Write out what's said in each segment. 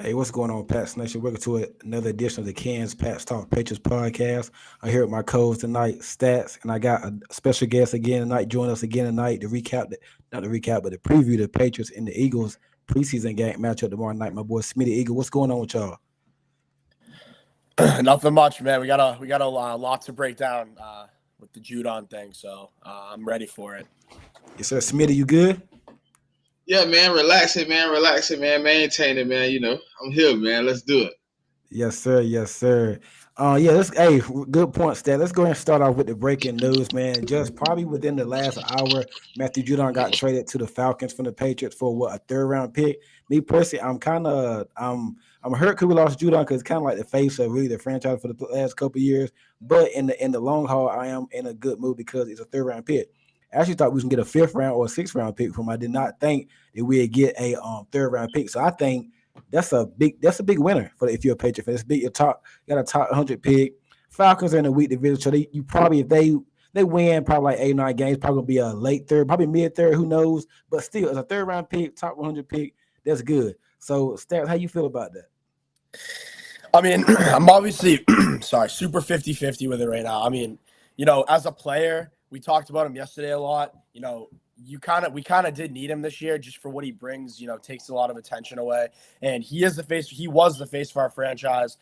Hey, what's going on, Pat's Nation? Welcome to another edition of the Ken's Pat's Talk Patriots podcast. I'm here with my co-host tonight, Stats, and I got a special guest again tonight. Join us again tonight to recap, not the recap, but to preview the Patriots and the Eagles preseason game matchup tomorrow night. My boy SmittyEagle, what's going on with y'all? Nothing much, man. We got a lot to break down with the Judon thing, so I'm ready for it. Yes, sir. Smitty, you good? Yeah, man, relaxing, man, maintain it, man. I'm here, man. Let's do it. Yes, sir. Yes, sir. Yeah, good point, Stat. Let's go ahead and start off with the breaking news, man. Just probably within the last hour, Matthew Judon got traded to the Falcons from the Patriots for what, a third round pick. Me personally, I'm hurt because we lost Judon because it's kind of like the face of really the franchise for the last couple of years. But in the long haul, I am in a good mood because it's a third round pick. I actually thought we was gonna get a fifth round or a sixth round pick from him. I did not think that we'd get a third round pick. So I think that's a big winner for if you're a Patriot fan. It's big. You got a top 100 pick. Falcons are in a weak division, so you probably if they win probably like 8 or 9 games, probably gonna be a late third, probably mid third. Who knows? But still, as a third round pick, top 100 pick, that's good. So, Stats, how you feel about that? I mean, I'm obviously super 50-50 with it right now. I mean, as a player, we talked about him yesterday a lot. We kind of did need him this year just for what he brings, takes a lot of attention away. And he was the face of our franchise.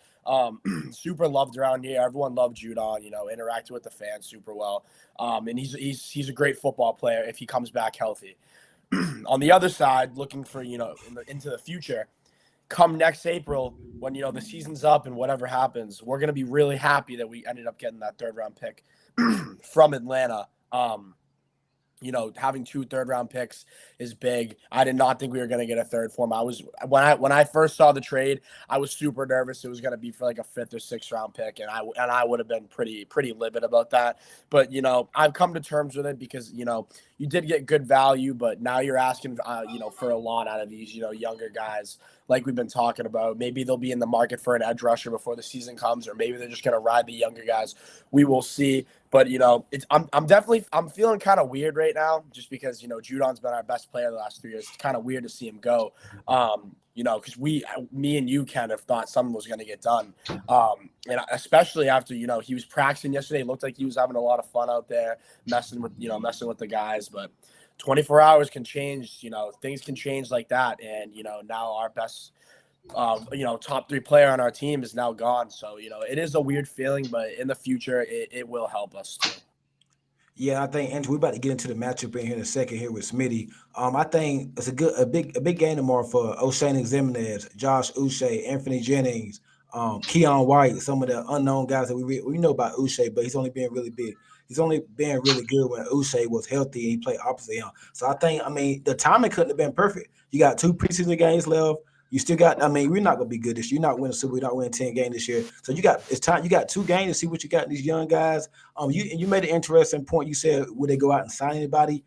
Super loved around here. Everyone loved Judon, interacted with the fans super well. And he's a great football player if he comes back healthy. On the other side, looking for, into the future, come next April when, the season's up and whatever happens, we're going to be really happy that we ended up getting that third round pick from Atlanta. Having 2 third-round picks is big. I did not think we were going to get a third for him. When I first saw the trade, I was super nervous. It was going to be for like a 5th or 6th round pick, and I would have been pretty livid about that. But I've come to terms with it because you did get good value, but now you're asking for a lot out of these younger guys like we've been talking about. Maybe they'll be in the market for an edge rusher before the season comes, or maybe they're just going to ride the younger guys. We will see. But I'm feeling kind of weird right now, just because Judon's been our best player the last 3 years. It's kind of weird to see him go. Because me and you kind of thought something was going to get done. And especially after he was practicing yesterday, it looked like he was having a lot of fun out there, messing with the guys. But 24 hours can change. Things can change like that. And now our best top 3 player on our team is now gone. So, it is a weird feeling, but in the future, it will help us too. Yeah, I think Andrew, we're about to get into the matchup in here in a second here with Smitty. I think it's a big game tomorrow for O'Shane Ximines, Josh Uche, Anthony Jennings, Keon White, some of the unknown guys that we know about Uche, but he's only been really big. He's only been really good when Uche was healthy and he played opposite him. So I think, the timing couldn't have been perfect. You got 2 preseason games left. You still got. We're not gonna be good this year. You're not winning Super. You're not winning 10 games this year. So it's time. You got 2 games to see what you got in these young guys. You made an interesting point. You said would they go out and sign anybody?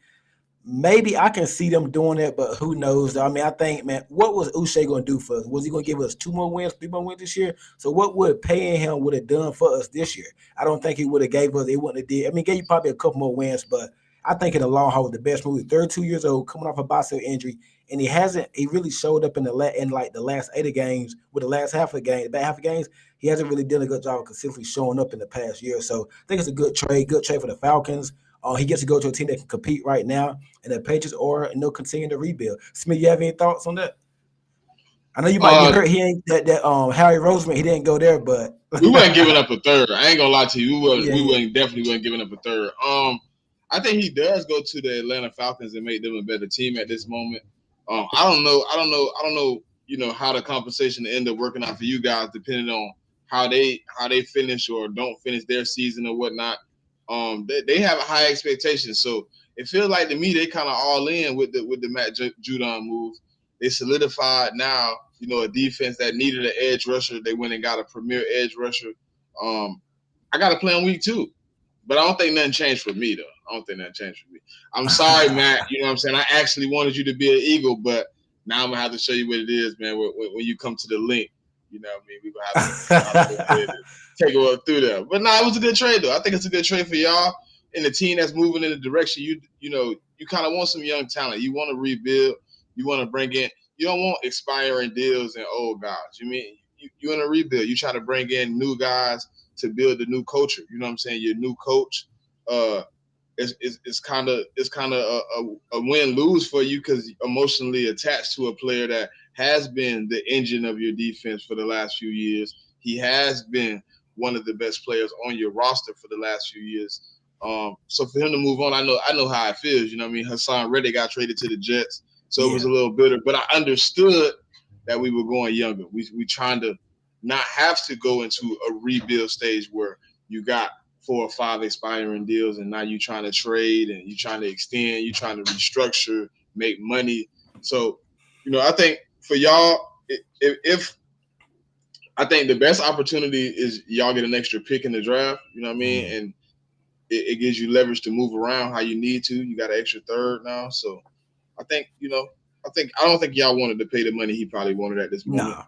Maybe I can see them doing that, but who knows? I think, man, what was Uche going to do for us? Was he going to give us 2 more wins, 3 more wins this year? So what would paying him would have done for us this year? I don't think he would have gave us. It wouldn't have did. Gave you probably a couple more wins, but I think in the long haul, the best move. 32 years old, coming off a bicycle injury, and he really showed up in the last 8 games with the last half of the game, the back half of games. He hasn't really done a good job of consistently showing up in the past year. So I think it's a good trade for the Falcons. He gets to go to a team that can compete right now, and the Patriots and they'll continue to rebuild. Smith, you have any thoughts on that? I know you might be hurt. He ain't that Harry Roseman. He didn't go there, but we weren't giving up a third. I ain't gonna lie to you. We definitely weren't giving up a third. I think he does go to the Atlanta Falcons and make them a better team at this moment. I don't know. How the compensation end up working out for you guys, depending on how they finish or don't finish their season or whatnot. They have a high expectation, so it feels like to me they kind of all in with the Matt Judon move. They solidified now, a defense that needed an edge rusher. They went and got a premier edge rusher. I got to play on week 2, but I don't think nothing changed for me though. I'm sorry, Matt. You know what I'm saying? I actually wanted you to be an Eagle, but now I'm gonna have to show you what it is, man. When you come to the link, you know what I mean? We're gonna have to take a walk through there. But it was a good trade though. I think it's a good trade for y'all and the team that's moving in the direction you kind of want some young talent. You want to rebuild. You want to bring in. expiring deals and old guys. You mean you in a rebuild. You try to bring in new guys to build a new culture. You know what I'm saying? Your new coach. It's kind of a win-lose for you because emotionally attached to a player that has been the engine of your defense for the last few years. He has been one of the best players on your roster for the last few years. So for him to move on, I know how it feels. You know what I mean? Hassan Reddick got traded to the Jets, so it was a little bitter. But I understood that we were going younger. We trying to not have to go into a rebuild stage where you got 4 or 5 expiring deals, and now you're trying to trade and you're trying to extend, you're trying to restructure, make money. So, I think for y'all, if I think the best opportunity is y'all get an extra pick in the draft, you know what I mean? Mm-hmm. And it gives you leverage to move around how you need to. You got an extra third now. So I think, I don't think y'all wanted to pay the money he probably wanted at this moment. Nah.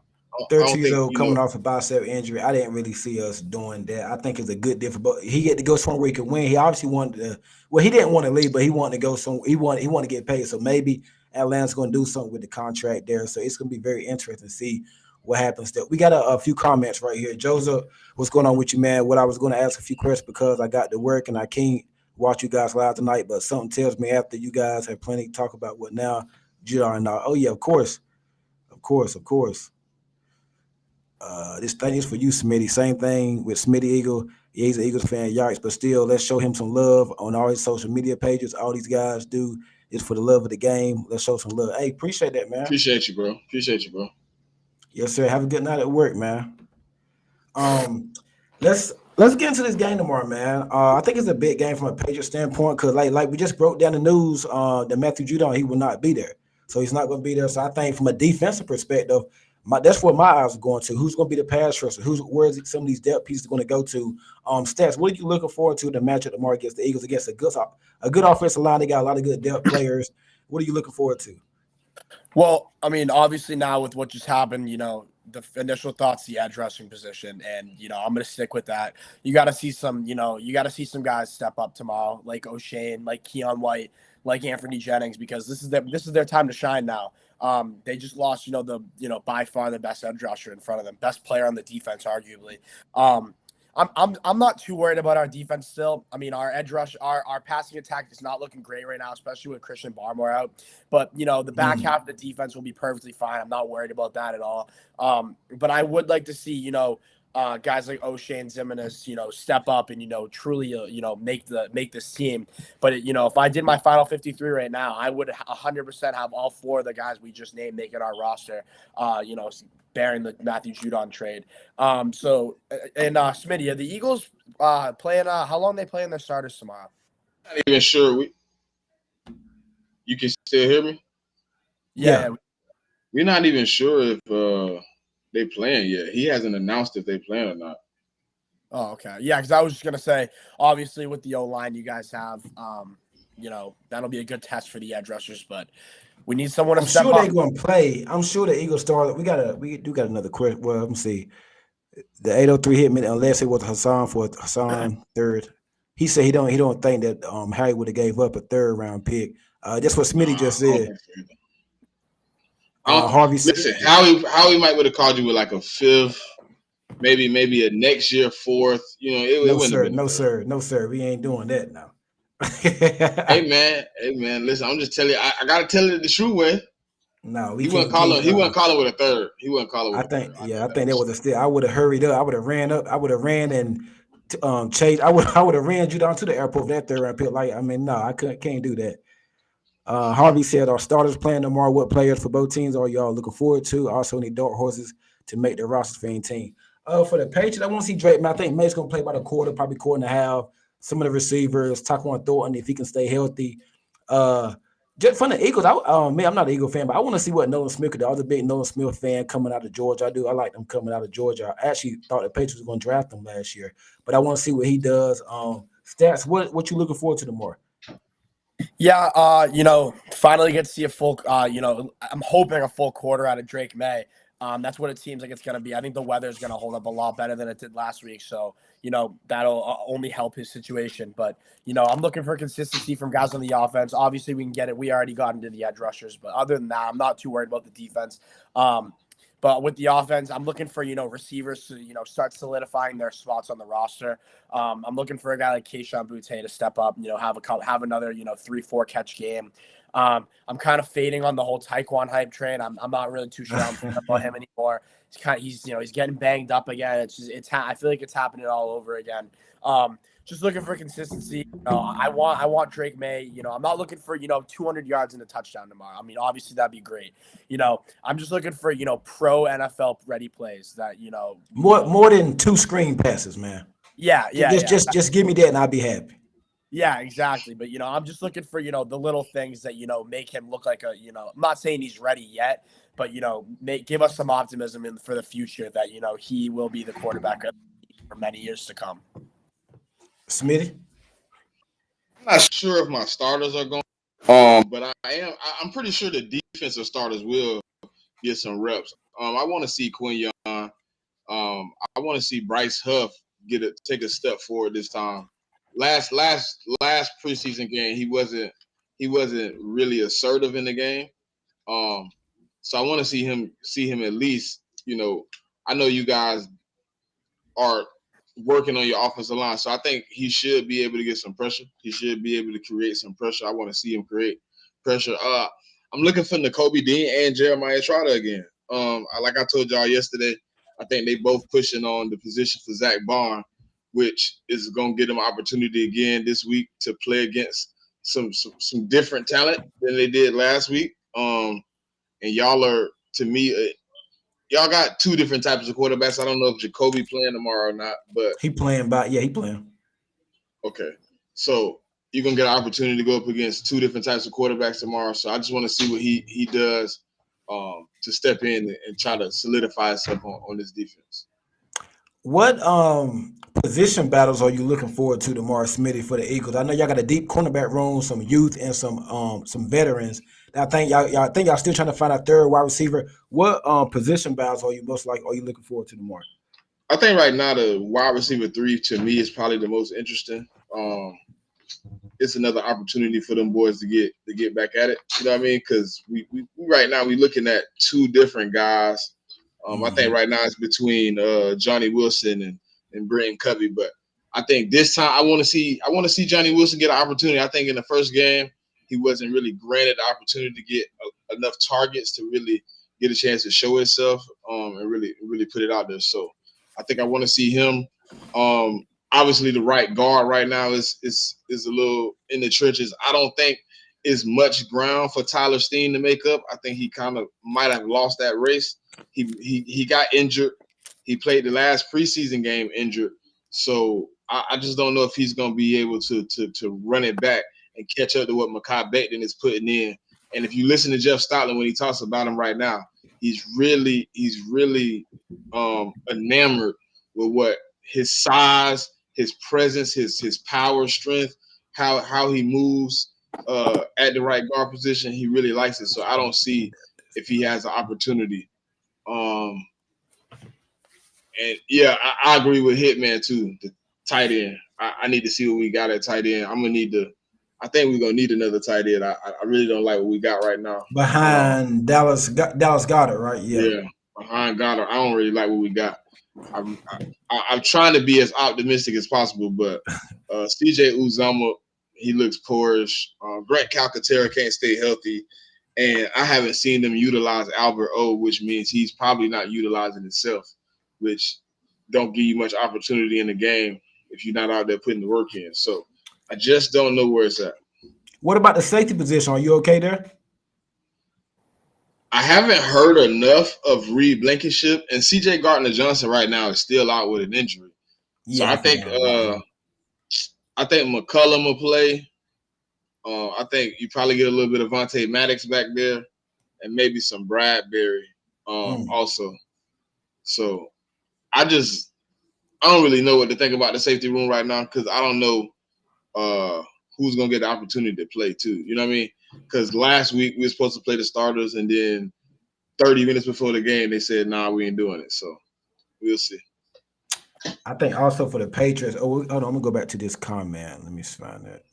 13 years old coming off a bicep injury. I didn't really see us doing that. I think it's a good difference. But he get to go somewhere where he can win. He obviously wanted to. Well, he didn't want to leave, but he wanted to go somewhere. He wanted to get paid. So maybe Atlanta's going to do something with the contract there. So it's going to be very interesting to see what happens there. We got a few comments right here. Joseph, what's going on with you, man? What I was going to ask a few questions because I got to work and I can't watch you guys live tonight. But something tells me after you guys have plenty to talk about what now, GR and all. Oh yeah, of course. This thing is for you, Smitty. Same thing with SmittyEagle. Yeah, he's an Eagles fan, yikes. But still, let's show him some love on all his social media pages. All these guys do is for the love of the game. Let's show some love. Hey, appreciate that, man. Appreciate you, bro. Yes, sir. Have a good night at work, man. Let's get into this game tomorrow, man. I think it's a big game from a Patriots standpoint because, like we just broke down the news that Matthew Judon, he will not be there. So he's not going to be there. So I think from a defensive perspective, that's where my eyes are going to. Who's going to be the pass rusher? Where is some of these depth pieces going to go to? Stats, what are you looking forward to the matchup tomorrow against the Eagles, against a good offensive line? They got a lot of good depth players. What are you looking forward to? Well, I mean, obviously now with what just happened, the initial thoughts, the edge rushing position, and I'm gonna stick with that. You got to see some guys step up tomorrow, like O'Shane, like Keon White, like Anthony Jennings, because this is their time to shine now. They just lost, by far the best edge rusher in front of them, best player on the defense, arguably. I'm not too worried about our defense still. I mean, our edge rush, our passing attack is not looking great right now, especially with Christian Barmore out. But, the back half of the defense will be perfectly fine. I'm not worried about that at all. But I would like to see, guys like O'Shane, Zimenez, step up and, truly, make this team. But, if I did my final 53 right now, I would 100% have all 4 of the guys we just named making our roster, bearing the Matthew Judon trade. So, Smitty, are the Eagles playing, how long they playing their starters tomorrow? Not even sure. You can still hear me? Yeah. We're not even sure if they playing yet. He hasn't announced if they playing or not. Oh, okay. Yeah, because I was just going to say, obviously with the O-line you guys have, that'll be a good test for the edge rushers, but we need someone to step up. I'm sure they're going to play. I'm sure the Eagles start. We do got another question. Well, let me see. The 803 hit me unless it was Hassan third. He said he don't think that Harry would have gave up a 3rd round pick. That's what Smitty just said. Harvey listen, Howie might would have called you with like a 5th, maybe a next year 4th. No, sir. We ain't doing that now. Hey man, listen, I'm just telling you, I gotta tell it the true way. No, he wasn't calling with a 3rd. He wasn't calling with I think that was a steal. I would have hurried up. I would have ran up. I would have ran and chased. I would have ran you down to the airport for that 3rd round pick. I can't do that. Harvey said, "Our starters playing tomorrow. What players for both teams are y'all looking forward to? Also, any dark horses to make the rosters for any team. For the Patriots, I want to see Drake. Man, I think May's going to play about a quarter, probably quarter and a half. Some of the receivers, Taquan Thornton, if he can stay healthy. Just from the Eagles, I'm not an Eagle fan, but I want to see what Nolan Smith could do. I was a big Nolan Smith fan coming out of Georgia. I like them coming out of Georgia. I actually thought the Patriots were going to draft him last year, but I want to see what he does. Stats, what you looking forward to tomorrow? Yeah, finally get to see a full, I'm hoping a full quarter out of Drake May. That's what it seems like it's going to be. I think the weather is going to hold up a lot better than it did last week. So, that'll only help his situation. But, I'm looking for consistency from guys on the offense. Obviously, we can get it. We already got into the edge rushers. But other than that, I'm not too worried about the defense. But with the offense, I'm looking for, receivers to, start solidifying their spots on the roster. I'm looking for a guy like Keyshawn Boutte to step up, have another, 3-4 catch game. I'm kind of fading on the whole Taekwon hype train. I'm not really too sure about him anymore. He's getting banged up again. I feel like it's happening all over again. Just looking for consistency. I want Drake May. I'm not looking for 200 yards and a touchdown tomorrow. I mean, obviously that'd be great. I'm just looking for pro NFL ready plays that more than 2 screen passes, man. Yeah. Just give me that and I'll be happy. Yeah, exactly. But I'm just looking for the little things that make him look like I'm not saying he's ready yet, but give us some optimism for the future that he will be the quarterback for many years to come. Smitty? I'm not sure if my starters are going, but I'm pretty sure the defensive starters will get some reps. I want to see Quinyon. I want to see Bryce Huff take a step forward this time. Last preseason game, he wasn't really assertive in the game. So I want to see him at least. I know you guys are working on your offensive line, so I think he should be able to get some pressure. He should be able to create some pressure. I want to see him create pressure. I'm looking for Nakobe Dean and Jeremiah Trotter again. Like I told y'all yesterday, I think they both pushing on the position for Zach Barn, which is going to get them an opportunity again this week to play against some different talent than they did last week. And y'all are, to me, y'all got 2 different types of quarterbacks. I don't know if Jacoby playing tomorrow or not, but he playing. He playing. Okay, so you're gonna get an opportunity to go up against 2 different types of quarterbacks tomorrow. So I just want to see what he does to step in and try to solidify himself on this defense. What position battles are you looking forward to tomorrow, Smitty, for the Eagles? I know y'all got a deep cornerback room, some youth, and some veterans. I think y'all still trying to find a third wide receiver. What position battles are you looking forward to tomorrow? I think right now the wide receiver 3 to me is probably the most interesting. It's another opportunity for them boys to get back at it. You know what I mean? Because we right now we're looking at 2 different guys. I think right now it's between Johnny Wilson and Brenton Covey, but I think this time I want to see Johnny Wilson get an opportunity. I think in the first game he wasn't really granted the opportunity to get enough targets to really get a chance to show himself and really put it out there. So I think I want to see him. Obviously, the right guard right now is a little in the trenches. I don't think is much ground for Tyler Steen to make up. I think he kind of might have lost that race. He got injured. He played the last preseason game injured. So I just don't know if he's going to be able to run it back and catch up to what Mekhi Becton is putting in. And if you listen to Jeff Stoutland when he talks about him right now, he's really enamored with what his size, his presence, his power, strength, how he moves at the right guard position. He really likes it. So I don't see if he has an opportunity. And yeah, I agree with Hitman too. The tight end. I need to see what we got at tight end. I think we're gonna need another tight end. I really don't like what we got right now. Behind Dallas Goedert, right? Yeah, behind Goddard. I don't really like what we got. I'm trying to be as optimistic as possible, but CJ Uzomah, he looks poorish. Grant Calcaterra can't stay healthy, and I haven't seen them utilize Albert O, which means he's probably not utilizing himself, which don't give you much opportunity in the game if you're not out there putting the work in. So I just don't know where it's at. What about the safety position? Are you okay there? I haven't heard enough of Reed Blankenship, and CJ Gardner-Johnson right now is still out with an injury. So I think McCullum will play. I think you probably get a little bit of Vontae Maddox back there, and maybe some Bradbury also. So I don't really know what to think about the safety room right now because I don't know who's gonna get the opportunity to play too. You know what I mean? Because last week we were supposed to play the starters, and then 30 minutes before the game, they said, "Nah, we ain't doing it." So we'll see. I think also for the Patriots. Oh, hold on, I'm gonna go back to this comment. Let me find it.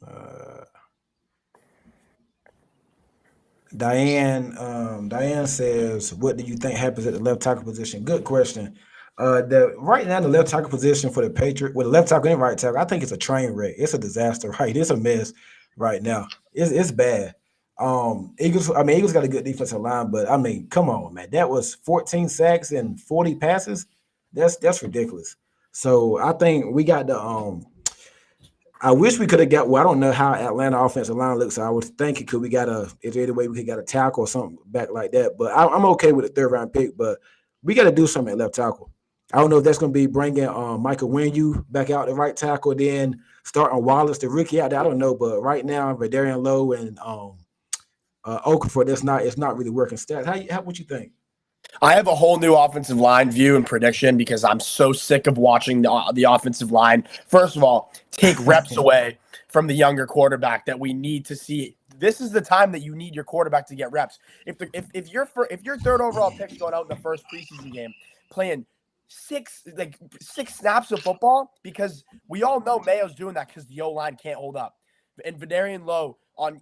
Diane says, "What do you think happens at the left tackle position?" Good question. Right now the left tackle position for the Patriots, with the left tackle and right tackle, I think it's a train wreck. It's a disaster, right? It's a mess right now. It's bad. Eagles got a good defensive line, but I mean, come on, man. That was 14 sacks and 40 passes. That's ridiculous. So I think we got the I wish we could have got. Well, I don't know how Atlanta offensive line looks. So I was thinking, could we got if there any way we could get a tackle or something back like that. But I'm okay with the third round pick. But we got to do something at left tackle. I don't know if that's going to be bringing Michael Winu back out the right tackle, then starting Wallace, the rookie out there. I don't know, but right now, Vadarian Lowe and Okafor, it's not really working. Stats. What you think? I have a whole new offensive line view and prediction because I'm so sick of watching the offensive line. First of all, take reps away from the younger quarterback that we need to see. This is the time that you need your quarterback to get reps. If your third overall pick's going out in the first preseason game playing six snaps of football, because we all know Mayo's doing that because the O-line can't hold up. And Vadarian Lowe on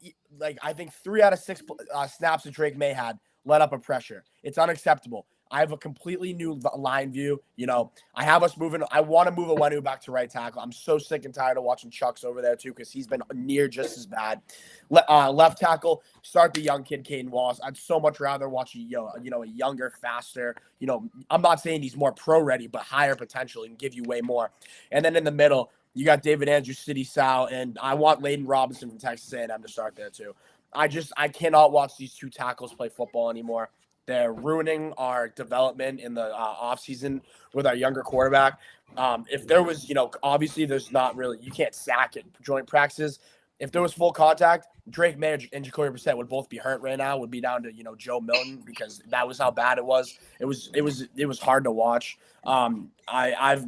I think 3 out of 6 snaps that Drake May had let up a pressure. It's unacceptable. I have a completely new line view. I have us moving. I want to move Awenu back to right tackle. I'm so sick and tired of watching Chucks over there too, because he's been near just as bad. Left tackle, start the young kid, Caden Wallace. I'd so much rather watch a younger, faster. I'm not saying he's more pro ready, but higher potential and give you way more. And then in the middle, you got David Andrews, City Sal, and I want Layden Robinson from Texas A&M to start there too. I cannot watch these two tackles play football anymore. They're ruining our development in the offseason with our younger quarterback. If there was, obviously there's not really, you can't sack at joint practices. If there was full contact, Drake May and Jacoby Brissett would both be hurt right now. Would be down to Joe Milton, because that was how bad it was. It was hard to watch. I've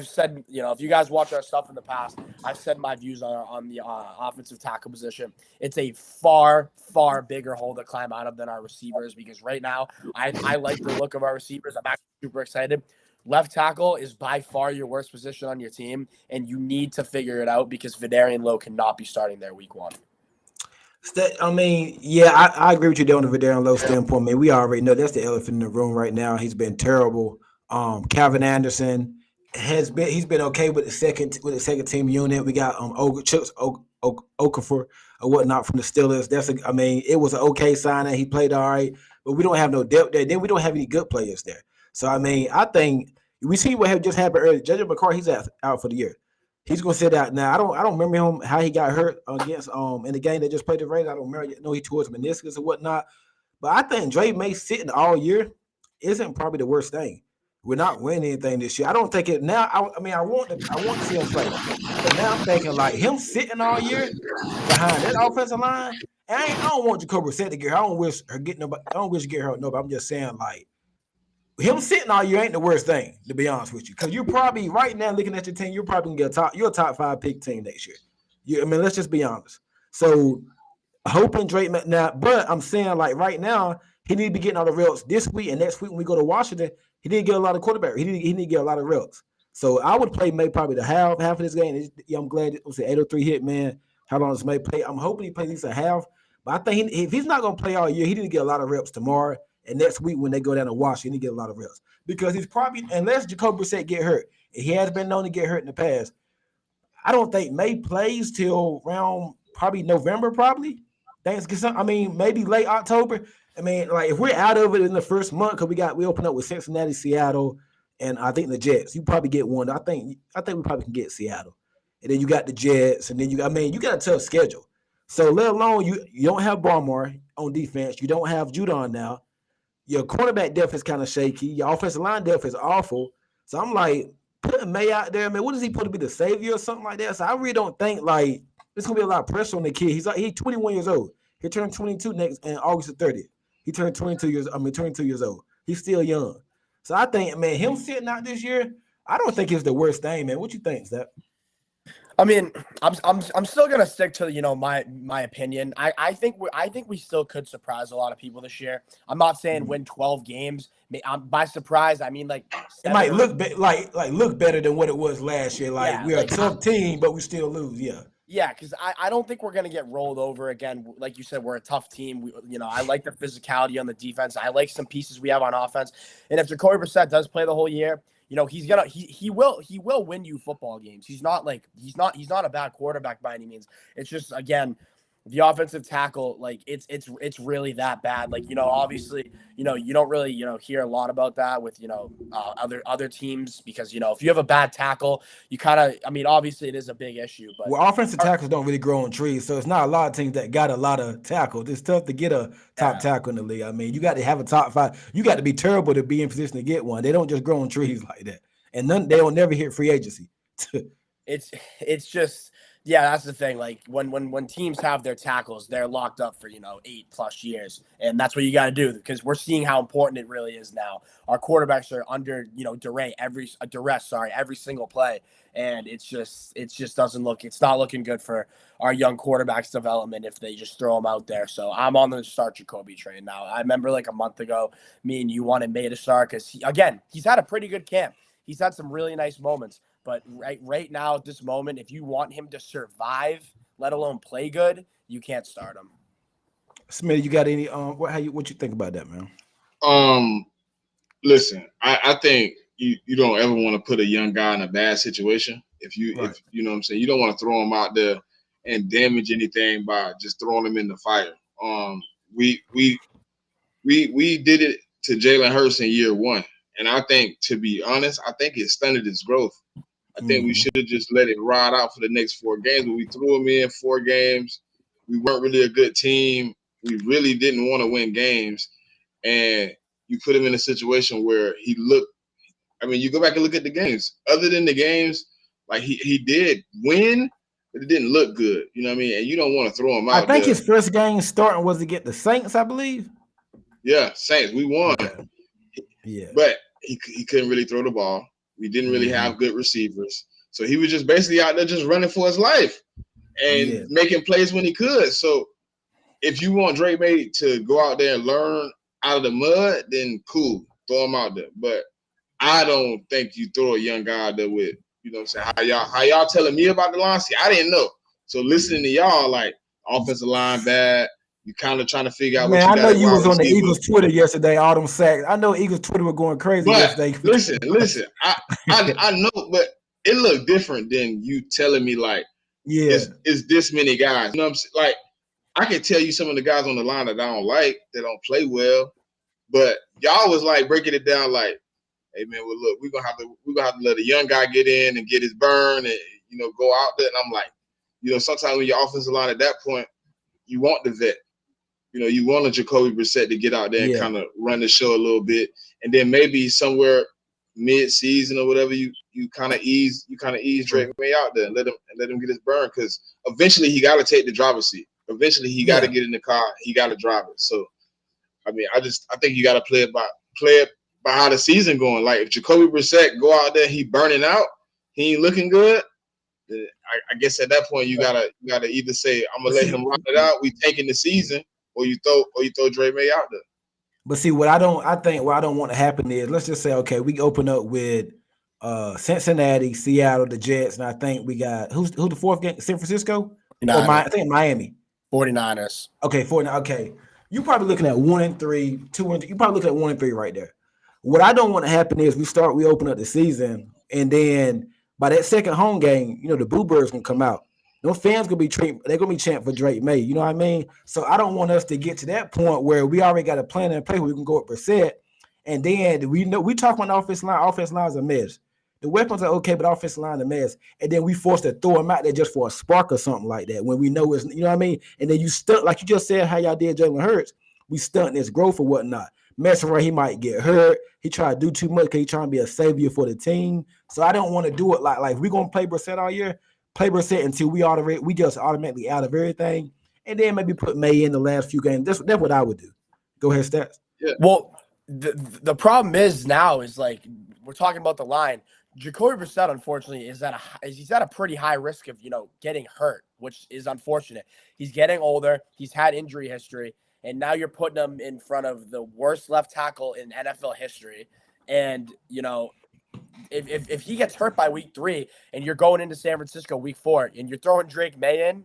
said, if you guys watch our stuff in the past, I've said my views on the offensive tackle position. It's a far bigger hole to climb out of than our receivers, because right now I like the look of our receivers. I'm actually super excited. Left tackle is by far your worst position on your team, and you need to figure it out, because Vadarian Lowe cannot be starting there week 1. I agree with you there on the Vadarian Lowe standpoint. Man, we already know that's the elephant in the room right now. He's been terrible. Calvin Anderson he's been okay with the second team unit. We got Okafor or whatnot from the Steelers. It was an okay signing. He played all right, but we don't have no depth there. Then we don't have any good players there. So I think we see what just happened earlier. JJ McCarthy, he's out for the year. He's gonna sit out now. I don't remember him how he got hurt against in the game they just played the Raiders. I don't remember. I know he tore his meniscus or whatnot. But I think Dre May sitting all year isn't probably the worst thing. We're not winning anything this year. I don't think it now. I want to see him play, but now I'm thinking like him sitting all year behind that offensive line. I don't want Jacoby Brissett to get her. I don't wish her get nobody. I don't wish get her nobody. I'm just saying like him sitting all year ain't the worst thing, to be honest with you, because you're probably right now looking at your team. You're probably gonna get you're a top 5 pick team next year. Let's just be honest. So hoping Drake now, but I'm saying like right now he need to be getting all the reps this week and next week when we go to Washington. He didn't get a lot of quarterback. He need to get a lot of reps. So I would play May probably the half of this game. I'm glad it was an 803 hit, man. How long does May play? I'm hoping he plays at least a half. But I think if he's not going to play all year, he need to get a lot of reps tomorrow and next week when they go down to Washington. He need to get a lot of reps, because he's probably, unless Jacoby Brissett get hurt, he has been known to get hurt in the past. I don't think May plays till around probably November, probably. Maybe late October. Like if we're out of it in the first month, because we open up with Cincinnati, Seattle, and I think the Jets. You probably get one. I think we probably can get Seattle, and then you got the Jets, and then you got a tough schedule. So let alone you don't have Barmore on defense. You don't have Judon now. Your quarterback depth is kind of shaky. Your offensive line depth is awful. So I'm like putting May out there, man. What is he put to be the savior or something like that? So I really don't think like there's gonna be a lot of pressure on the kid. He's 21 years old. He turned 22 next in August the 30th. He turned 22 years old. He's still young. So I think, man, him sitting out this year, I don't think it's the worst thing, man. What you think, Zach? I mean, I'm still gonna stick to my opinion. I think we still could surprise a lot of people this year. I'm not saying win 12 games. By surprise, I mean like it might look look better than what it was last year. Like we're a tough team, but we still lose. Yeah. Yeah, because I don't think we're going to get rolled over again. Like you said, we're a tough team. I like the physicality on the defense. I like some pieces we have on offense. And if Jacoby Brissett does play the whole year, he will win you football games. He's not a bad quarterback by any means. It's just, again, the offensive tackle, like it's really that bad. Like, obviously, you don't really, hear a lot about that with, other teams because, if you have a bad tackle, you kind of, I mean, obviously it is a big issue, but offensive tackles don't really grow on trees. So it's not a lot of teams that got a lot of tackles. It's tough to get a top tackle in the league. I mean, you got to have a top 5. You got to be terrible to be in position to get one. They don't just grow on trees like that. And they will never hit free agency. It's just, yeah, that's the thing. Like when teams have their tackles, they're locked up for 8+ years, and that's what you got to do because we're seeing how important it really is now. Our quarterbacks are under duress every single play, and it's not looking good for our young quarterbacks' development if they just throw them out there. So I'm on the start Jacoby train now. I remember like a month ago, me and you wanted May to start because he's had a pretty good camp. He's had some really nice moments. But right now at this moment, if you want him to survive, let alone play good, you can't start him. Smitty, you got any what you think about that, man? Listen, I think you don't ever want to put a young guy in a bad situation. If you know what I'm saying, you don't want to throw him out there and damage anything by just throwing him in the fire. We did it to Jalen Hurts in year 1. And I think, to be honest, I think it stunted his growth. I think we should have just let it ride out for the next 4 games. But we threw him in 4 games. We weren't really a good team. We really didn't want to win games. And you put him in a situation where he looked – I mean, you go back and look at the games. Other than the games, like he did win, but it didn't look good. You know what I mean? And you don't want to throw him out I think his first game starting was to get the Saints, I believe. Yeah, Saints. We won. Okay. Yeah. But he couldn't really throw the ball. We didn't really have good receivers. So he was just basically out there just running for his life and making plays when he could. So if you want Drake May to go out there and learn out of the mud, then cool, throw him out there. But I don't think you throw a young guy out there with, what I'm saying, how y'all telling me about the line? See, I didn't know. So listening to y'all, like, offensive line bad, you kind of trying to figure out what you got. Man, I know you was on the Eagles Twitter yesterday, all them sacks. I know Eagles Twitter were going crazy yesterday. Listen, I know, but it looked different than you telling me, like, it's this many guys. You know what I'm saying? Like, I can tell you some of the guys on the line that I don't like, that don't play well, but y'all was like breaking it down like, hey man, well look, we're gonna have to let a young guy get in and get his burn and go out there. And I'm like, sometimes when your offensive line at that point, you want the vet. You want a Jacoby Brissett to get out there and kind of run the show a little bit, and then maybe somewhere mid-season or whatever, you kind of ease Drake May out there and let him get his burn because eventually he got to take the driver's seat. Eventually he got to get in the car. He got to drive it. So, I mean, I think you got to play it by how the season going. Like if Jacoby Brissett go out there, he burning out, he ain't looking good. Then I guess at that point you gotta either say I'm gonna let him run it out. We taking the season. Or you throw Dre May out there. But see, what I don't want to happen is let's just say, okay, we open up with Cincinnati, Seattle, the Jets, and I think we got who's the 4th game? San Francisco? I think Miami. 49ers. Okay, 49. Okay. You're probably looking at 1-3, 2-3. You're probably looking at 1-3 right there. What I don't want to happen is we open up the season, and then by that second home game, the Boo Birds can come out. No fans gonna be chanting for Drake May. You know what I mean? So I don't want us to get to that point where we already got a plan in place where we can go with Brissett, and then we talk about the offensive line. Offensive line's a mess. The weapons are okay, but offensive line a mess. And then we forced to throw him out there just for a spark or something like that when we know it's, you know what I mean? And then you stunt, like you just said, how y'all did Jalen Hurts. We stunt his growth or whatnot. Messing around, he might get hurt. He try to do too much because he trying to be a savior for the team. So I don't want to do it like we're gonna play Brissett all year. Play Brissett until we just automatically out of everything, and then maybe put May in the last few games. That's what I would do. Go ahead, Stats. Yeah. Well, the problem is now is like we're talking about the line. Jacoby Brissett, unfortunately, he's at a pretty high risk of, getting hurt, which is unfortunate. He's getting older. He's had injury history, and now you're putting him in front of the worst left tackle in NFL history. And, if he gets hurt by week 3 and you're going into San Francisco week 4 and you're throwing Drake May in,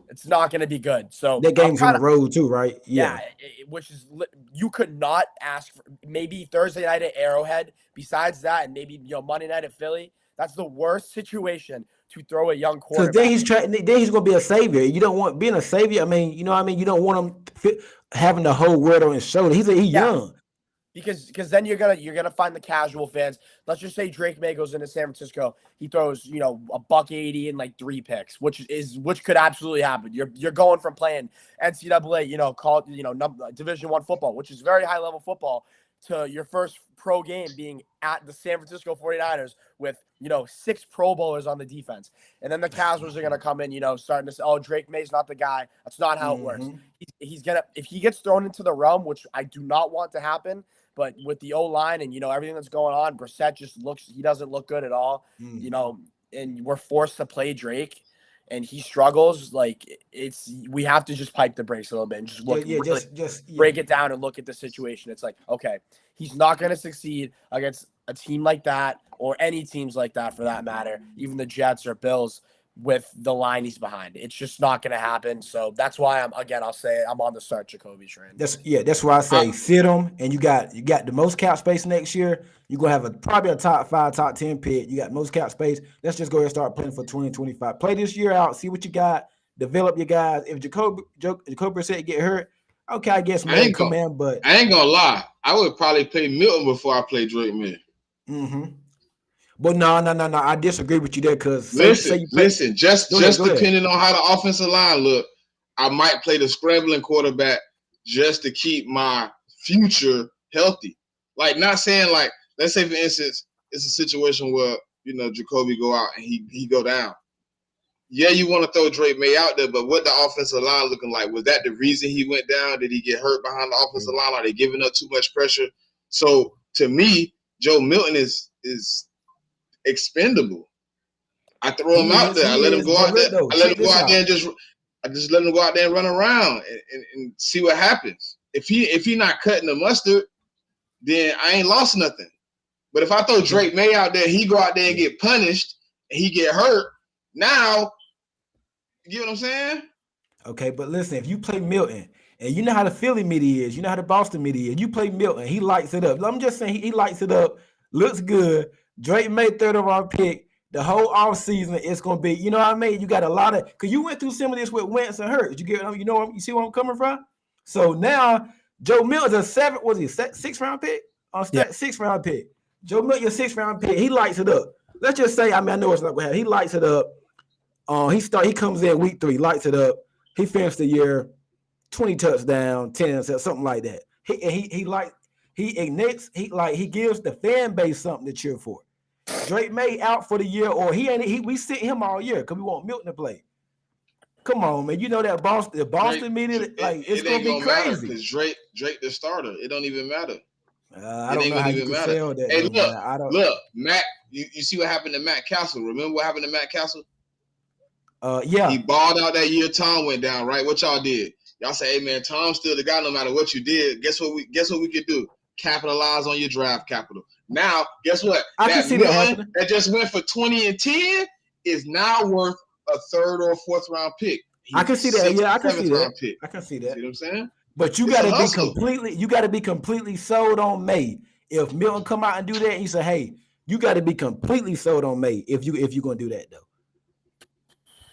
it's not going to be good. So that game's on the road too, right? Yeah, which is you could not ask for maybe Thursday night at Arrowhead. Besides that, and maybe Monday night at Philly. That's the worst situation to throw a young quarterback. Because then he's going to be a savior. You don't want being a savior. I mean, you know what I mean? You don't want him having the whole world on his shoulder. He's young. Because then you're gonna find the casual fans. Let's just say Drake May goes into San Francisco. He throws $180 and like 3 picks, which could absolutely happen. You're going from playing NCAA, Division I football, which is very high level football, to your first pro game being at the San Francisco 49ers with 6 Pro Bowlers on the defense, and then the casuals are gonna come in, starting to say, "Oh, Drake May's not the guy." That's not how it works. He's gonna, if he gets thrown into the realm, which I do not want to happen. But with the O-line and, everything that's going on, Brissett he doesn't look good at all, and we're forced to play Drake and he struggles. We have to just pipe the brakes a little bit and just look, break it down and look at the situation. It's like, okay, he's not going to succeed against a team like that or any teams like that for that matter, even the Jets or Bills, with the line he's behind. It's just not going to happen. So that's why I'll say it, I'm on the start Jacoby train. That's why I say sit him, and you got the most cap space next year. You're going to have probably a top 5, top 10 pick. You got most cap space. Let's just go ahead and start playing for 2025. Play this year out, see what you got, develop your guys. If Jacoby Brissett get hurt, okay, I guess May come in, but I ain't going to lie. I would probably play Milton before I play Drake May. But no, I disagree with you there because listen. Just depending on how the offensive line look, I might play the scrambling quarterback just to keep my future healthy. Like, not saying like, let's say for instance, it's a situation where Jacoby go out and he go down. Yeah, you want to throw Drake May out there, but what the offensive line looking like? Was that the reason he went down? Did he get hurt behind the offensive line? Are they giving up too much pressure? So to me, Joe Milton is expendable. I throw him out there. I let him go out there. I just let him go out there and run around and see what happens. If he not cutting the mustard, then I ain't lost nothing. But if I throw Drake May out there, he go out there and get punished and he get hurt. Now, you know what I'm saying? Okay, but listen, if you play Milton, and you know how the Philly media is, you know how the Boston media is, you play Milton, he lights it up. I'm just saying he lights it up, looks good. Drake May, 3rd overall pick. The whole offseason, it's going to be, you know what I mean? You got a lot of, because you went through some of this with Wentz and Hurts. You see where I'm coming from? So now, Joe Milton's a 6th round pick? Yeah. 6th round pick. Joe Milton, 6th round pick. He lights it up. Let's just say, I know it's not going to happen. He lights it up. He comes in week 3, lights it up. He finished the year 20 touchdowns, 10, something like that. He ignites, he gives the fan base something to cheer for. Drake May out for the year, or we sit him all year because we want Milton to play. Come on, man. You know that Boston media, it's gonna be crazy. Because Drake the starter. It don't even matter. I don't know how you can sell that. Hey, look, Matt. You see what happened to Matt Castle? Remember what happened to Matt Castle? Yeah. He balled out that year. Tom went down, right? What y'all did? Y'all say, hey man, Tom's still the guy no matter what you did. Guess what we could do? Capitalize on your draft capital. Now, guess what? I can see that happening. That just went for 20 and 10 is now worth a 3rd or 4th round pick. I can see that. Yeah, I can see that. Pick. I can see that. See what I'm saying? But you got to be completely sold on May. If Milton come out and do that, and you say, hey, you got to be completely sold on May if you're going to do that though.